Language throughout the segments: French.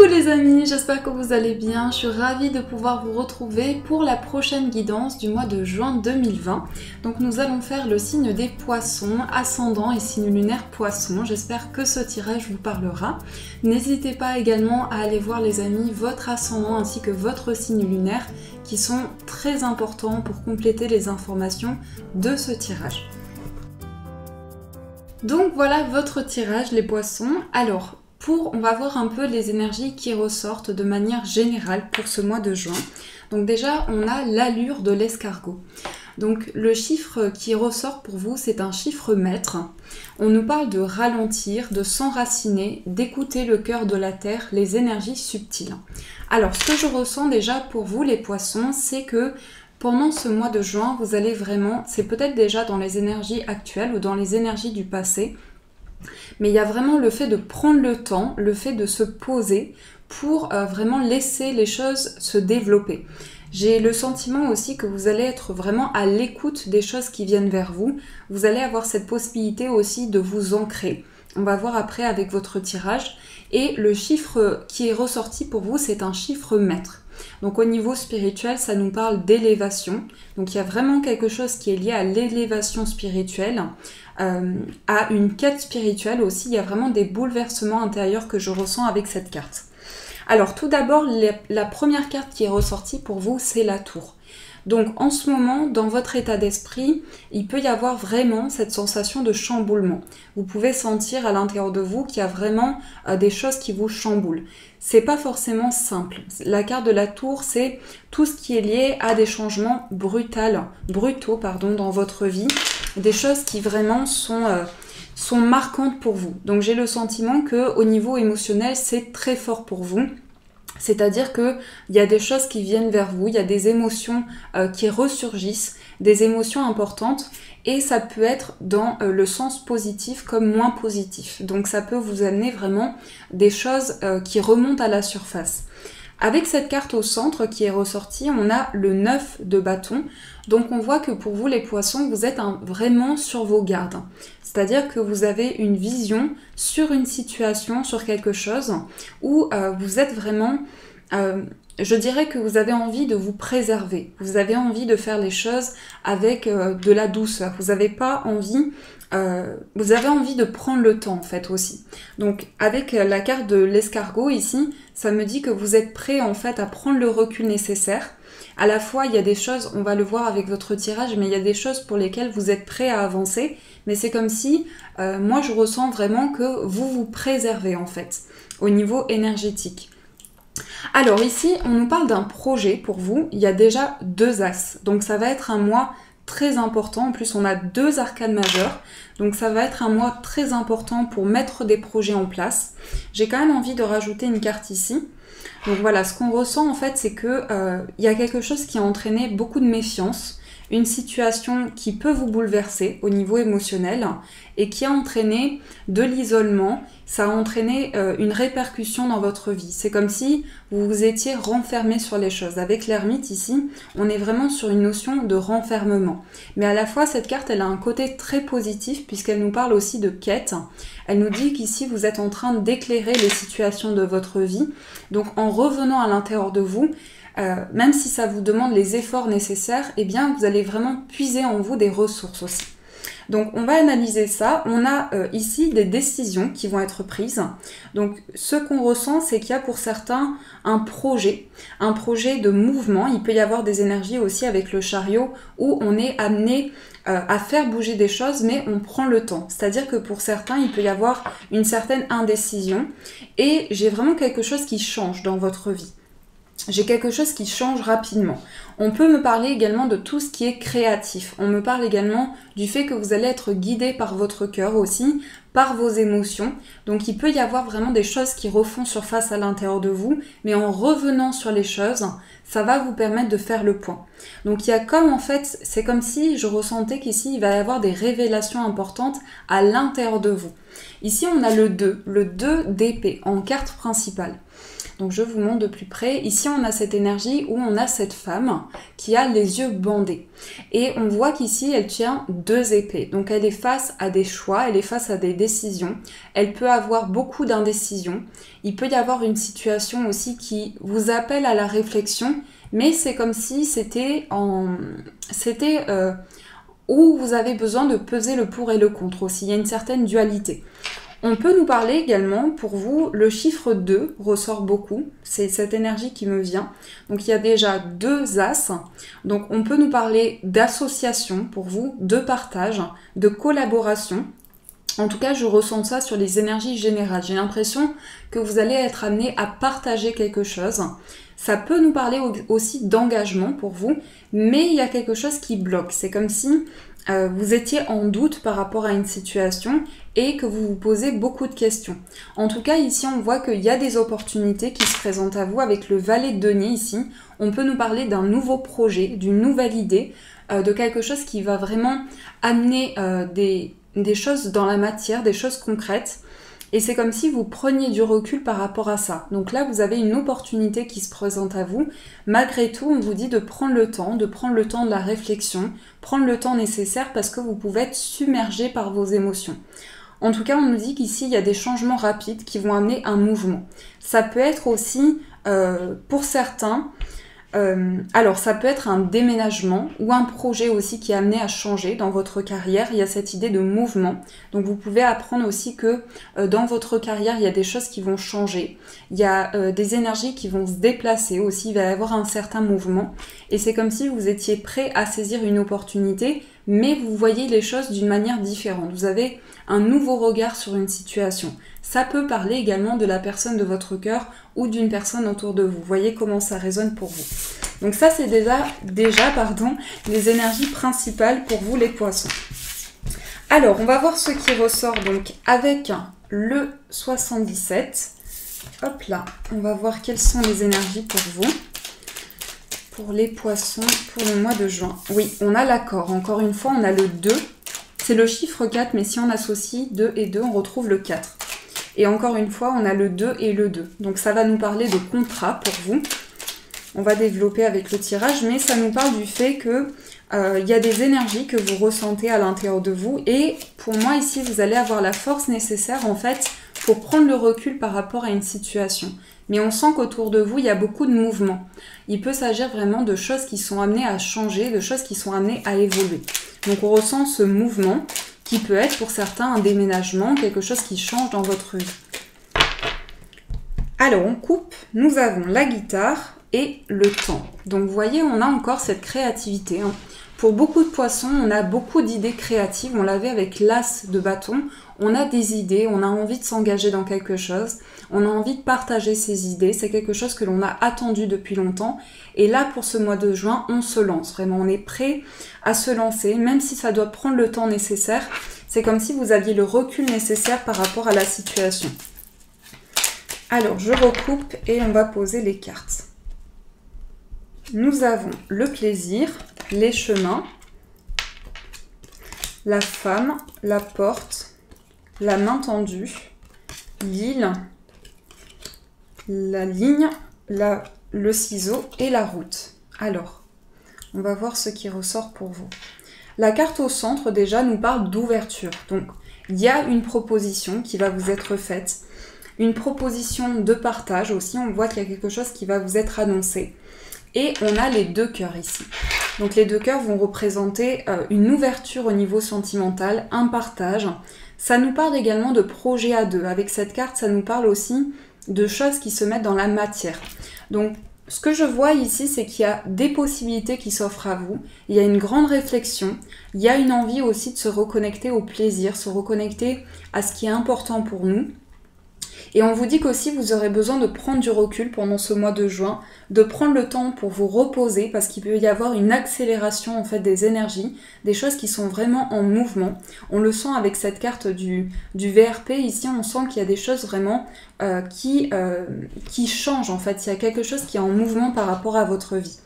les amis, j'espère que vous allez bien. Je suis ravie de pouvoir vous retrouver pour la prochaine guidance du mois de juin 2020. Donc nous allons faire le signe des poissons, ascendant et signe lunaire poisson. J'espère que ce tirage vous parlera. N'hésitez pas également à aller voir les amis votre ascendant ainsi que votre signe lunaire qui sont très importants pour compléter les informations de ce tirage. Donc voilà votre tirage les poissons. Alors, on va voir un peu les énergies qui ressortent de manière générale pour ce mois de juin. Donc déjà, on a l'allure de l'escargot. Donc le chiffre qui ressort pour vous, c'est un chiffre maître. On nous parle de ralentir, de s'enraciner, d'écouter le cœur de la terre, les énergies subtiles. Alors, ce que je ressens déjà pour vous les poissons, c'est que pendant ce mois de juin, vous allez vraiment, c'est peut-être déjà dans les énergies actuelles ou dans les énergies du passé, mais il y a vraiment le fait de prendre le temps, le fait de se poser pour vraiment laisser les choses se développer. J'ai le sentiment aussi que vous allez être vraiment à l'écoute des choses qui viennent vers vous. Vous allez avoir cette possibilité aussi de vous ancrer. On va voir après avec votre tirage. Et le chiffre qui est ressorti pour vous, c'est un chiffre maître. Donc au niveau spirituel, ça nous parle d'élévation. Donc il y a vraiment quelque chose qui est lié à l'élévation spirituelle, à une quête spirituelle aussi. Il y a vraiment des bouleversements intérieurs que je ressens avec cette carte. Alors tout d'abord, la première carte qui est ressortie pour vous, c'est la tour. Donc en ce moment, dans votre état d'esprit, il peut y avoir vraiment cette sensation de chamboulement. Vous pouvez sentir à l'intérieur de vous qu'il y a vraiment des choses qui vous chamboulent. C'est pas forcément simple. La carte de la tour, c'est tout ce qui est lié à des changements brutaux dans votre vie. Des choses qui vraiment sont marquantes pour vous. Donc j'ai le sentiment qu'au niveau émotionnel, c'est très fort pour vous. C'est-à-dire qu'il y a des choses qui viennent vers vous, il y a des émotions qui ressurgissent, des émotions importantes, et ça peut être dans le sens positif comme moins positif. Donc ça peut vous amener vraiment des choses qui remontent à la surface. Avec cette carte au centre qui est ressortie, on a le 9 de bâton. Donc on voit que pour vous les poissons, vous êtes vraiment sur vos gardes. C'est-à-dire que vous avez une vision sur une situation, sur quelque chose, où vous êtes vraiment... je dirais que vous avez envie de vous préserver. Vous avez envie de faire les choses avec de la douceur. Vous avez envie de prendre le temps en fait aussi. Donc avec la carte de l'escargot ici, ça me dit que vous êtes prêt en fait à prendre le recul nécessaire. À la fois, il y a des choses, on va le voir avec votre tirage, mais il y a des choses pour lesquelles vous êtes prêt à avancer. Mais c'est comme si, moi je ressens vraiment que vous vous préservez en fait, au niveau énergétique. Alors ici, on nous parle d'un projet pour vous. Il y a déjà 2 as. Donc ça va être un mois très important. En plus, on a 2 arcanes majeures. Donc ça va être un mois très important pour mettre des projets en place. J'ai quand même envie de rajouter une carte ici. Donc voilà, ce qu'on ressent en fait, c'est que il y a quelque chose qui a entraîné beaucoup de méfiance, une situation qui peut vous bouleverser au niveau émotionnel et qui a entraîné de l'isolement, ça a entraîné une répercussion dans votre vie. C'est comme si vous vous étiez renfermé sur les choses. Avec l'ermite ici, on est vraiment sur une notion de renfermement. Mais à la fois, cette carte, elle a un côté très positif puisqu'elle nous parle aussi de quête. Elle nous dit qu'ici, vous êtes en train d'éclairer les situations de votre vie. Donc en revenant à l'intérieur de vous, même si ça vous demande les efforts nécessaires, eh bien vous allez vraiment puiser en vous des ressources aussi. Donc on va analyser ça. On a ici des décisions qui vont être prises. Donc ce qu'on ressent, c'est qu'il y a pour certains un projet de mouvement. Il peut y avoir des énergies aussi avec le chariot où on est amené à faire bouger des choses, mais on prend le temps. C'est-à-dire que pour certains, il peut y avoir une certaine indécision. Et j'ai vraiment quelque chose qui change dans votre vie. J'ai quelque chose qui change rapidement. On peut me parler également de tout ce qui est créatif. On me parle également du fait que vous allez être guidé par votre cœur aussi, par vos émotions. Donc il peut y avoir vraiment des choses qui refont surface à l'intérieur de vous, mais en revenant sur les choses, ça va vous permettre de faire le point. Donc il y a comme en fait, c'est comme si je ressentais qu'ici il va y avoir des révélations importantes à l'intérieur de vous. Ici on a le 2 d'épée en carte principale. Donc je vous montre de plus près. Ici on a cette énergie où on a cette femme qui a les yeux bandés. Et on voit qu'ici elle tient 2 épées. Donc elle est face à des choix, elle est face à des décision. Elle peut avoir beaucoup d'indécision. Il peut y avoir une situation aussi qui vous appelle à la réflexion, mais c'est comme si c'était où vous avez besoin de peser le pour et le contre aussi. Il y a une certaine dualité. On peut nous parler également, pour vous, le chiffre 2 ressort beaucoup, c'est cette énergie qui me vient. Donc il y a déjà 2 as, donc on peut nous parler d'association pour vous, de partage, de collaboration. En tout cas, je ressens ça sur les énergies générales. J'ai l'impression que vous allez être amené à partager quelque chose. Ça peut nous parler aussi d'engagement pour vous, mais il y a quelque chose qui bloque. C'est comme si vous étiez en doute par rapport à une situation et que vous vous posez beaucoup de questions. En tout cas, ici, on voit qu'il y a des opportunités qui se présentent à vous avec le valet de denier ici. On peut nous parler d'un nouveau projet, d'une nouvelle idée, de quelque chose qui va vraiment amener des choses dans la matière, des choses concrètes. Et c'est comme si vous preniez du recul par rapport à ça. Donc là, vous avez une opportunité qui se présente à vous. Malgré tout, on vous dit de prendre le temps de la réflexion, prendre le temps nécessaire parce que vous pouvez être submergé par vos émotions. En tout cas, on nous dit qu'ici, il y a des changements rapides qui vont amener un mouvement. Ça peut être aussi, pour certains, alors ça peut être un déménagement ou un projet aussi qui est amené à changer dans votre carrière. Il y a cette idée de mouvement. Donc vous pouvez apprendre aussi que dans votre carrière, il y a des choses qui vont changer. Il y a des énergies qui vont se déplacer aussi. Il va y avoir un certain mouvement. Et c'est comme si vous étiez prêt à saisir une opportunité, mais vous voyez les choses d'une manière différente. Vous avez un nouveau regard sur une situation. Ça peut parler également de la personne de votre cœur ou d'une personne autour de vous. Voyez comment ça résonne pour vous. Donc ça, c'est déjà les énergies principales pour vous, les poissons. Alors, on va voir ce qui ressort donc avec le 77. Hop là, on va voir quelles sont les énergies pour vous. Pour les poissons, pour le mois de juin. Oui, on a l'accord. Encore une fois, on a le 2. C'est le chiffre 4, mais si on associe 2 et 2, on retrouve le 4. Et encore une fois, on a le 2 et le 2. Donc ça va nous parler de contrat pour vous. On va développer avec le tirage, mais ça nous parle du fait que y a des énergies que vous ressentez à l'intérieur de vous. Et pour moi, ici, vous allez avoir la force nécessaire, en fait, pour prendre le recul par rapport à une situation. Mais on sent qu'autour de vous, il y a beaucoup de mouvements. Il peut s'agir vraiment de choses qui sont amenées à changer, de choses qui sont amenées à évoluer. Donc on ressent ce mouvement qui peut être pour certains un déménagement, quelque chose qui change dans votre vie. Alors on coupe, nous avons la guitare et le temps. Donc vous voyez, on a encore cette créativité. Pour beaucoup de poissons, on a beaucoup d'idées créatives. On l'avait avec l'as de bâton. On a des idées, on a envie de s'engager dans quelque chose. On a envie de partager ses idées. C'est quelque chose que l'on a attendu depuis longtemps. Et là, pour ce mois de juin, on se lance. Vraiment, on est prêt à se lancer, même si ça doit prendre le temps nécessaire. C'est comme si vous aviez le recul nécessaire par rapport à la situation. Alors, je recoupe et on va poser les cartes. Nous avons le plaisir, les chemins, la femme, la porte, la main tendue, l'île, la ligne, le ciseau et la route. Alors, on va voir ce qui ressort pour vous. La carte au centre, déjà, nous parle d'ouverture. Donc, il y a une proposition qui va vous être faite. Une proposition de partage aussi. On voit qu'il y a quelque chose qui va vous être annoncé. Et on a les 2 cœurs ici. Donc les 2 cœurs vont représenter une ouverture au niveau sentimental, un partage. Ça nous parle également de projets à 2. Avec cette carte, ça nous parle aussi de choses qui se mettent dans la matière. Donc ce que je vois ici, c'est qu'il y a des possibilités qui s'offrent à vous. Il y a une grande réflexion. Il y a une envie aussi de se reconnecter au plaisir, se reconnecter à ce qui est important pour nous. Et on vous dit qu'aussi vous aurez besoin de prendre du recul pendant ce mois de juin, de prendre le temps pour vous reposer parce qu'il peut y avoir une accélération en fait des énergies, des choses qui sont vraiment en mouvement. On le sent avec cette carte du VRP, ici on sent qu'il y a des choses vraiment qui changent en fait, il y a quelque chose qui est en mouvement par rapport à votre vie.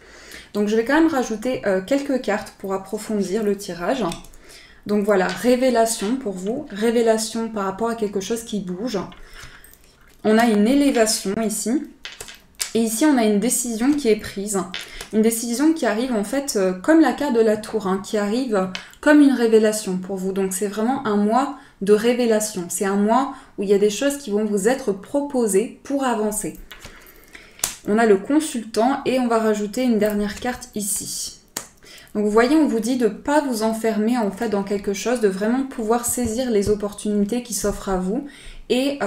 Donc je vais quand même rajouter quelques cartes pour approfondir le tirage. Donc voilà, révélation pour vous, révélation par rapport à quelque chose qui bouge. On a une élévation ici. Et ici, on a une décision qui est prise. Une décision qui arrive en fait comme la carte de la tour, qui arrive comme une révélation pour vous. Donc c'est vraiment un mois de révélation. C'est un mois où il y a des choses qui vont vous être proposées pour avancer. On a le consultant et on va rajouter une dernière carte ici. Donc vous voyez, on vous dit de ne pas vous enfermer en fait dans quelque chose, de vraiment pouvoir saisir les opportunités qui s'offrent à vous et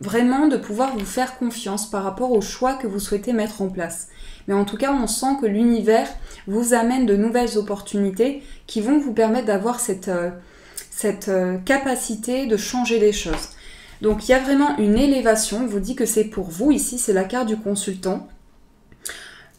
vraiment de pouvoir vous faire confiance par rapport aux choix que vous souhaitez mettre en place. Mais en tout cas, on sent que l'univers vous amène de nouvelles opportunités qui vont vous permettre d'avoir cette capacité de changer les choses. Donc il y a vraiment une élévation, on vous dit que c'est pour vous, ici c'est la carte du consultant.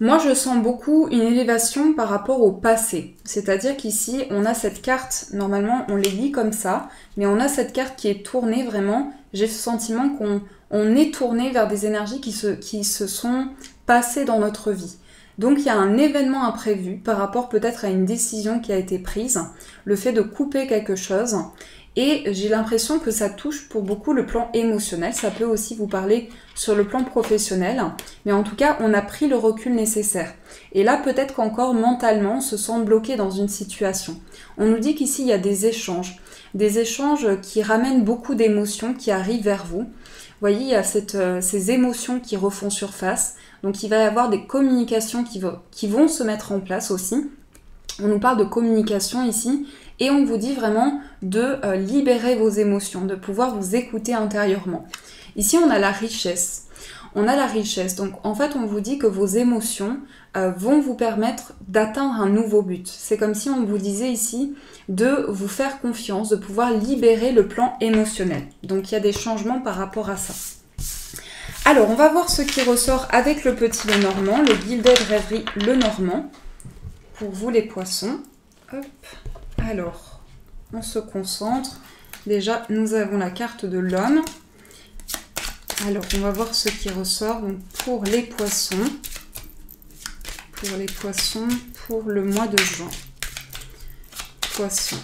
Moi je sens beaucoup une élévation par rapport au passé, c'est-à-dire qu'ici on a cette carte, normalement on les lit comme ça, mais on a cette carte qui est tournée vraiment, j'ai ce sentiment qu'on est tourné vers des énergies qui se sont passées dans notre vie. Donc il y a un événement imprévu par rapport peut-être à une décision qui a été prise, le fait de couper quelque chose. Et j'ai l'impression que ça touche pour beaucoup le plan émotionnel. Ça peut aussi vous parler sur le plan professionnel. Mais en tout cas, on a pris le recul nécessaire. Et là, peut-être qu'encore mentalement, on se sent bloqué dans une situation. On nous dit qu'ici, il y a des échanges. Des échanges qui ramènent beaucoup d'émotions qui arrivent vers vous. Vous voyez, il y a ces émotions qui refont surface. Donc, il va y avoir des communications qui vont se mettre en place aussi. On nous parle de communication ici. Et on vous dit vraiment de libérer vos émotions, de pouvoir vous écouter intérieurement. Ici, on a la richesse. On a la richesse. Donc, en fait, on vous dit que vos émotions vont vous permettre d'atteindre un nouveau but. C'est comme si on vous disait ici de vous faire confiance, de pouvoir libérer le plan émotionnel. Donc, il y a des changements par rapport à ça. Alors, on va voir ce qui ressort avec le petit Lenormand, le Gilded Rêverie Lenormand. Pour vous, les poissons. Hop. Alors, on se concentre. Déjà, nous avons la carte de l'homme. Alors, on va voir ce qui ressort. Donc, pour les poissons, pour le mois de juin. Poissons.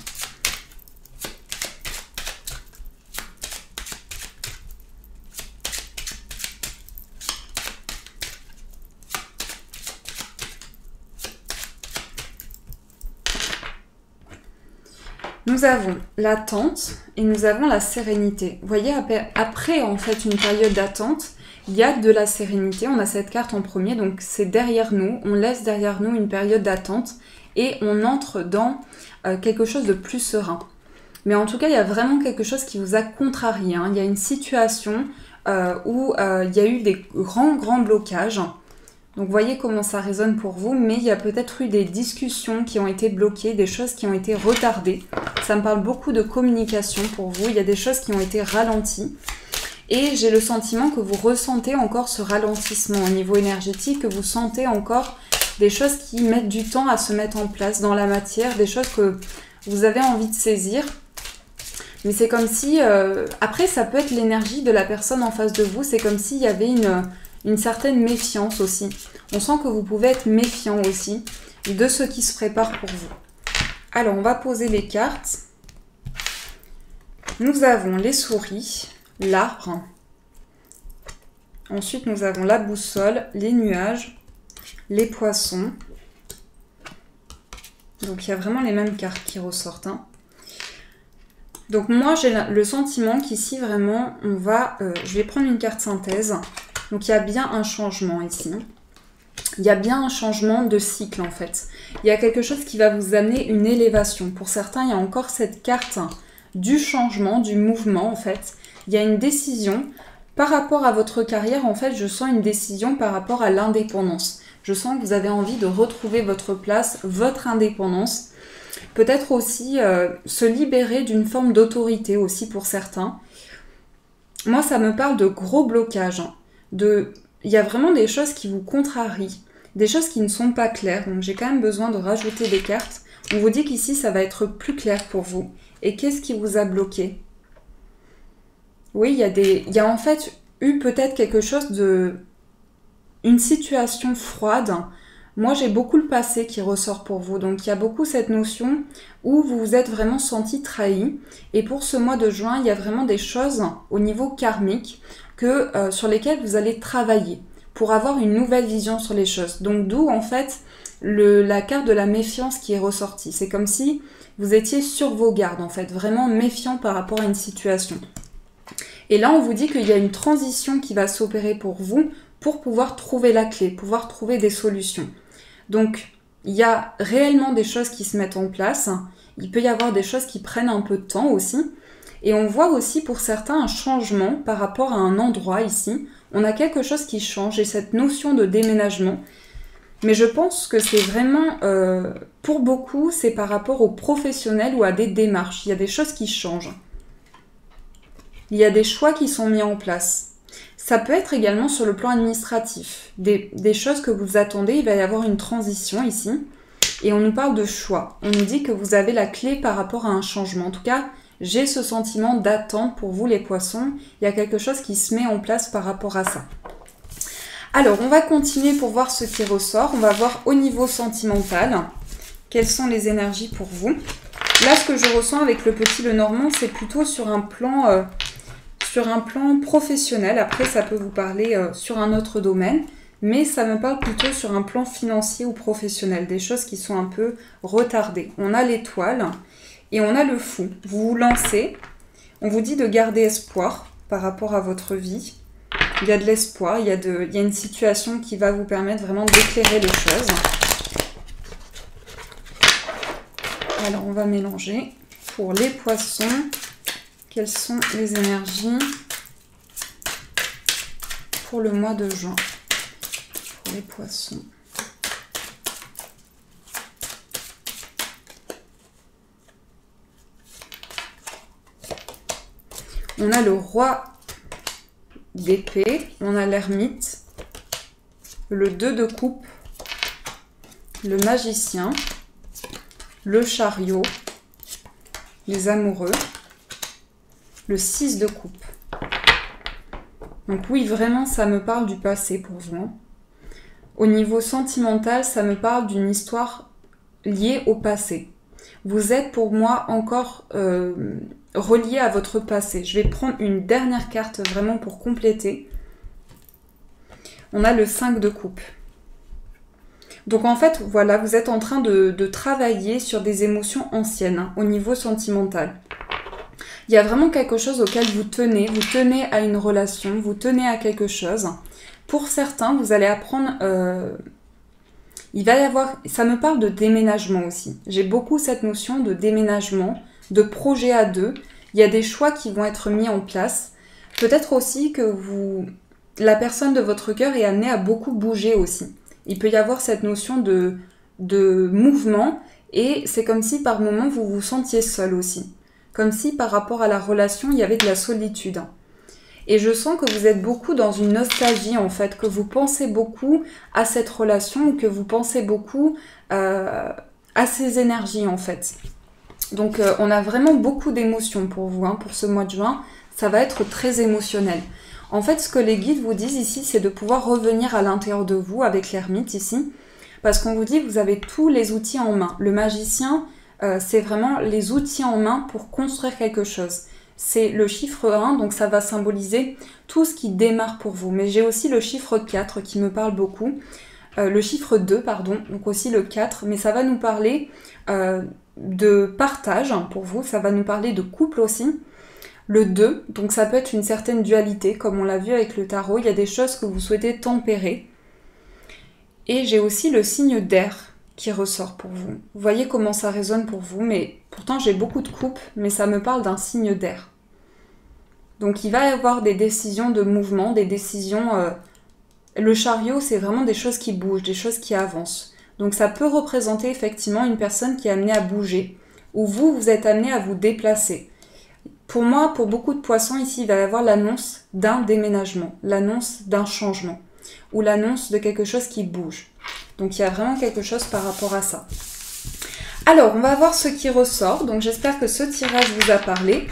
Nous avons l'attente et nous avons la sérénité. Vous voyez, après en fait une période d'attente, il y a de la sérénité. On a cette carte en premier, donc c'est derrière nous. On laisse derrière nous une période d'attente et on entre dans quelque chose de plus serein. Mais en tout cas, il y a vraiment quelque chose qui vous a contrarié. Il y a une situation où il y a eu des grands blocages. Donc voyez comment ça résonne pour vous, mais il y a peut-être eu des discussions qui ont été bloquées, des choses qui ont été retardées. Ça me parle beaucoup de communication pour vous, il y a des choses qui ont été ralenties. Et j'ai le sentiment que vous ressentez encore ce ralentissement au niveau énergétique, que vous sentez encore des choses qui mettent du temps à se mettre en place dans la matière, des choses que vous avez envie de saisir. Mais c'est comme si... après, ça peut être l'énergie de la personne en face de vous, c'est comme s'il y avait une certaine méfiance aussi. On sent que vous pouvez être méfiant aussi de ce qui se prépare pour vous. Alors, on va poser les cartes. Nous avons les souris, l'arbre. Ensuite, nous avons la boussole, les nuages, les poissons. Donc, il y a vraiment les mêmes cartes qui ressortent. Donc, moi, j'ai le sentiment qu'ici, vraiment, on va... je vais prendre une carte synthèse. Donc, il y a bien un changement ici. Il y a bien un changement de cycle, en fait. Il y a quelque chose qui va vous amener une élévation. Pour certains, il y a encore cette carte du changement, du mouvement, en fait. Il y a une décision. Par rapport à votre carrière, en fait, je sens une décision par rapport à l'indépendance. Je sens que vous avez envie de retrouver votre place, votre indépendance. Peut-être aussi se libérer d'une forme d'autorité aussi pour certains. Moi, ça me parle de gros blocages. Il y a vraiment des choses qui vous contrarient, des choses qui ne sont pas claires. Donc, j'ai quand même besoin de rajouter des cartes. On vous dit qu'ici, ça va être plus clair pour vous. Et qu'est-ce qui vous a bloqué? Oui, il y a en fait eu peut-être quelque chose une situation froide. Moi, j'ai beaucoup le passé qui ressort pour vous. Donc, il y a beaucoup cette notion où vous vous êtes vraiment senti trahi. Et pour ce mois de juin, il y a vraiment des choses au niveau karmique sur lesquelles vous allez travailler pour avoir une nouvelle vision sur les choses. Donc, d'où, en fait, la carte de la méfiance qui est ressortie. C'est comme si Vous étiez sur vos gardes en fait, vraiment méfiant par rapport à une situation. Et là, on vous dit qu'il y a une transition qui va s'opérer pour vous pour pouvoir trouver la clé, pouvoir trouver des solutions. Donc, il y a réellement des choses qui se mettent en place. Il peut y avoir des choses qui prennent un peu de temps aussi. Et on voit aussi pour certains un changement par rapport à un endroit ici. On a quelque chose qui change et cette notion de déménagement. Mais je pense que c'est vraiment, pour beaucoup, c'est par rapport aux professionnels ou à des démarches. Il y a des choses qui changent. Il y a des choix qui sont mis en place. Ça peut être également sur le plan administratif. Des choses que vous attendez, il va y avoir une transition ici. Et on nous parle de choix. On nous dit que vous avez la clé par rapport à un changement. En tout cas, j'ai ce sentiment d'attente pour vous les poissons. Il y a quelque chose qui se met en place par rapport à ça. Alors, on va continuer pour voir ce qui ressort. On va voir au niveau sentimental, quelles sont les énergies pour vous. Là, ce que je ressens avec le petit Lenormand, c'est plutôt sur un plan professionnel. Après, ça peut vous parler sur un autre domaine. Mais ça me parle plutôt sur un plan financier ou professionnel. Des choses qui sont un peu retardées. On a l'étoile et on a le fou. Vous vous lancez. On vous dit de garder espoir par rapport à votre vie. Il y a de l'espoir, il y a une situation qui va vous permettre vraiment d'éclairer les choses. Alors, on va mélanger. Pour les poissons, quelles sont les énergies pour le mois de juin? Pour les poissons. On a le roi d'épée, on a l'ermite, le 2 de coupe, le magicien, le chariot, les amoureux, le 6 de coupe. Donc oui, vraiment, ça me parle du passé pour vous. Au niveau sentimental, ça me parle d'une histoire liée au passé. Vous êtes pour moi encore relié à votre passé. Je vais prendre une dernière carte vraiment pour compléter. On a le 5 de coupe. Donc en fait, voilà, vous êtes en train de travailler sur des émotions anciennes au niveau sentimental. Il y a vraiment quelque chose auquel vous tenez à une relation, vous tenez à quelque chose. Pour certains, vous allez apprendre... il va y avoir... Ça me parle de déménagement aussi. J'ai beaucoup cette notion de déménagement, de projet à deux. Il y a des choix qui vont être mis en place. Peut-être aussi que la personne de votre cœur est amenée à beaucoup bouger aussi. Il peut y avoir cette notion de mouvement et c'est comme si par moments vous vous sentiez seul aussi. Comme si par rapport à la relation, il y avait de la solitude. Et je sens que vous êtes beaucoup dans une nostalgie en fait, que vous pensez beaucoup à cette relation ou que vous pensez beaucoup à ces énergies en fait. Donc on a vraiment beaucoup d'émotions pour vous, pour ce mois de juin. Ça va être très émotionnel. En fait, ce que les guides vous disent ici, c'est de pouvoir revenir à l'intérieur de vous avec l'ermite ici. Parce qu'on vous dit que vous avez tous les outils en main. Le magicien, c'est vraiment les outils en main pour construire quelque chose. C'est le chiffre 1, donc ça va symboliser tout ce qui démarre pour vous. Mais j'ai aussi le chiffre 4 qui me parle beaucoup. Le chiffre 2, pardon, donc aussi le 4. Mais ça va nous parler de partage pour vous. Ça va nous parler de couple aussi. Le 2, donc ça peut être une certaine dualité, comme on l'a vu avec le tarot. Il y a des choses que vous souhaitez tempérer. Et j'ai aussi le signe d'air qui ressort pour vous. Vous voyez comment ça résonne pour vous, mais pourtant j'ai beaucoup de coupes, mais ça me parle d'un signe d'air. Donc il va y avoir des décisions de mouvement, des décisions... Le chariot, c'est vraiment des choses qui bougent, des choses qui avancent. Donc ça peut représenter effectivement une personne qui est amenée à bouger, ou vous êtes amené à vous déplacer. Pour moi, pour beaucoup de poissons ici, il va y avoir l'annonce d'un déménagement, l'annonce d'un changement, ou l'annonce de quelque chose qui bouge. Donc il y a vraiment quelque chose par rapport à ça. Alors, on va voir ce qui ressort. Donc j'espère que ce tirage vous a parlé.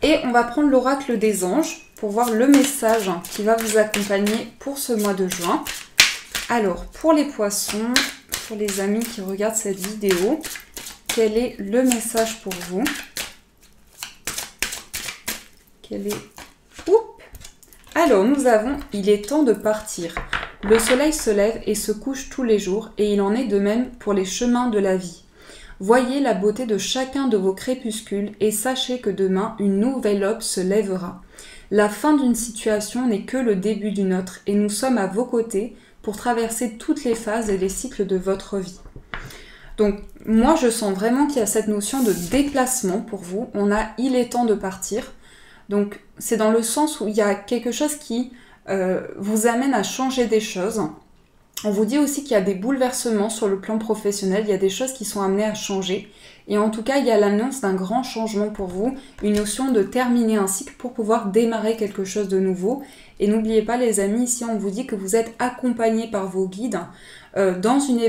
Et on va prendre l'oracle des anges pour voir le message qui va vous accompagner pour ce mois de juin. Alors, pour les poissons, pour les amis qui regardent cette vidéo, quel est le message pour vous? Quel est... Oups. Alors, nous avons « Il est temps de partir ». Le soleil se lève et se couche tous les jours et il en est de même pour les chemins de la vie. Voyez la beauté de chacun de vos crépuscules et sachez que demain, une nouvelle aube se lèvera. La fin d'une situation n'est que le début d'une autre et nous sommes à vos côtés pour traverser toutes les phases et les cycles de votre vie. Donc moi je sens vraiment qu'il y a cette notion de déplacement pour vous. On a « il est temps de partir ». Donc c'est dans le sens où il y a quelque chose qui vous amène à changer des choses. On vous dit aussi qu'il y a des bouleversements sur le plan professionnel, il y a des choses qui sont amenées à changer. Et en tout cas, il y a l'annonce d'un grand changement pour vous, une notion de terminer un cycle pour pouvoir démarrer quelque chose de nouveau. Et n'oubliez pas les amis, ici on vous dit que vous êtes accompagnés par vos guides dans une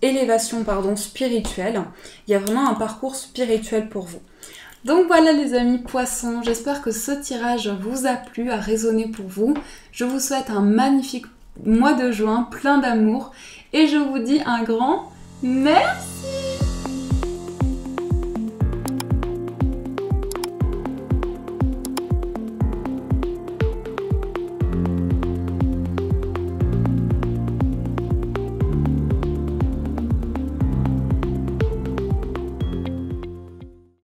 élévation spirituelle. Il y a vraiment un parcours spirituel pour vous. Donc voilà les amis poissons, j'espère que ce tirage vous a plu, a résonné pour vous. Je vous souhaite un magnifique mois de juin, plein d'amour. Et je vous dis un grand merci.